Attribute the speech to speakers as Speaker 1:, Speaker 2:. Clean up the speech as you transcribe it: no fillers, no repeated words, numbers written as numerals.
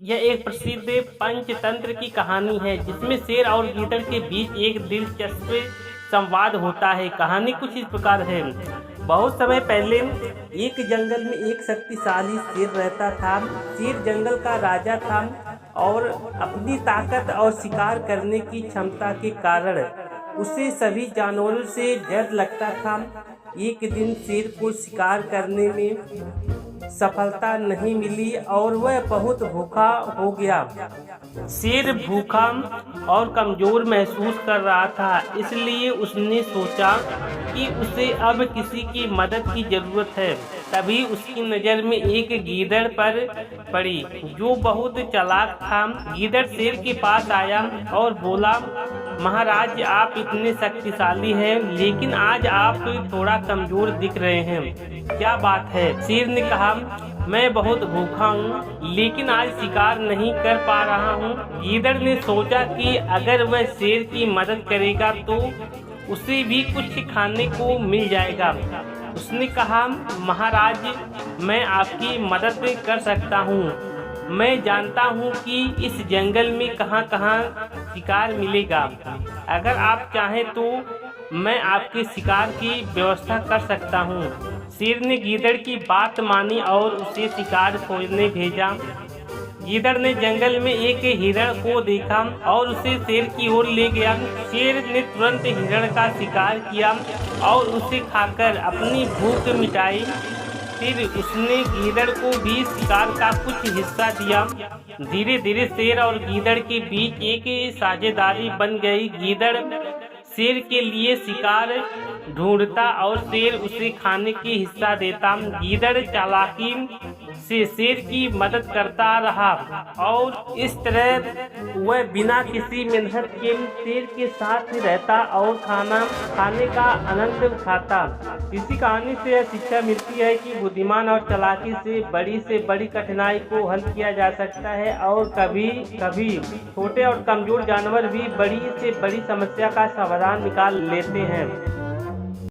Speaker 1: यह एक प्रसिद्ध पंचतंत्र की कहानी है जिसमें शेर और गीदड़ के बीच एक दिलचस्प संवाद होता है। कहानी कुछ इस प्रकार है। बहुत समय पहले एक जंगल में एक शक्तिशाली शेर रहता था। शेर जंगल का राजा था और अपनी ताकत और शिकार करने की क्षमता के कारण उसे सभी जानवरों से डर लगता था। एक दिन शेर को शिकार करने में सफलता नहीं मिली और वह बहुत भूखा हो गया। शेर भूखा और कमजोर महसूस कर रहा था, इसलिए उसने सोचा कि उसे अब किसी की मदद की जरूरत है। तभी उसकी नज़र में एक गीदड़ पर पड़ी जो बहुत चालाक था। गीदड़ शेर के पास आया और बोला, महाराज, आप इतने शक्तिशाली हैं, लेकिन आज आप थोड़ा कमजोर दिख रहे हैं। क्या बात है? शेर ने कहा, मैं बहुत भूखा हूँ, लेकिन आज शिकार नहीं कर पा रहा हूँ। गीदड़ ने सोचा कि अगर वह शेर की मदद करेगा तो उसे भी कुछ खाने को मिल जाएगा। उसने कहा, महाराज, मैं आपकी मदद कर सकता हूँ। मैं जानता हूँ कि इस जंगल में कहाँ कहाँ शिकार मिलेगा। अगर आप चाहें तो मैं आपके शिकार की व्यवस्था कर सकता हूँ। शेर ने गीदड़ की बात मानी और उसे शिकार खोजने भेजा। गीदड़ ने जंगल में एक हिरण को देखा और उसे शेर की ओर ले गया। शेर ने तुरंत हिरण का शिकार किया और उसे खाकर अपनी भूख मिटाई। फिर उसने गीदड़ को भी शिकार का कुछ हिस्सा दिया। धीरे धीरे शेर और गीदड़ के बीच एक साझेदारी बन गई। गीदड़ शेर के लिए शिकार ढूंढता और शेर उसे खाने की हिस्सा देता। गीदड़ चालाकी से शेर की मदद करता रहा और इस तरह वह बिना किसी मेहनत के शेर के साथ रहता और खाने का आनंद उठाता। इसी कहानी से यह शिक्षा मिलती है कि बुद्धिमान और चालाकी से बड़ी कठिनाई को हल किया जा सकता है और कभी कभी छोटे और कमजोर जानवर भी बड़ी से बड़ी समस्या का समाधान निकाल लेते हैं।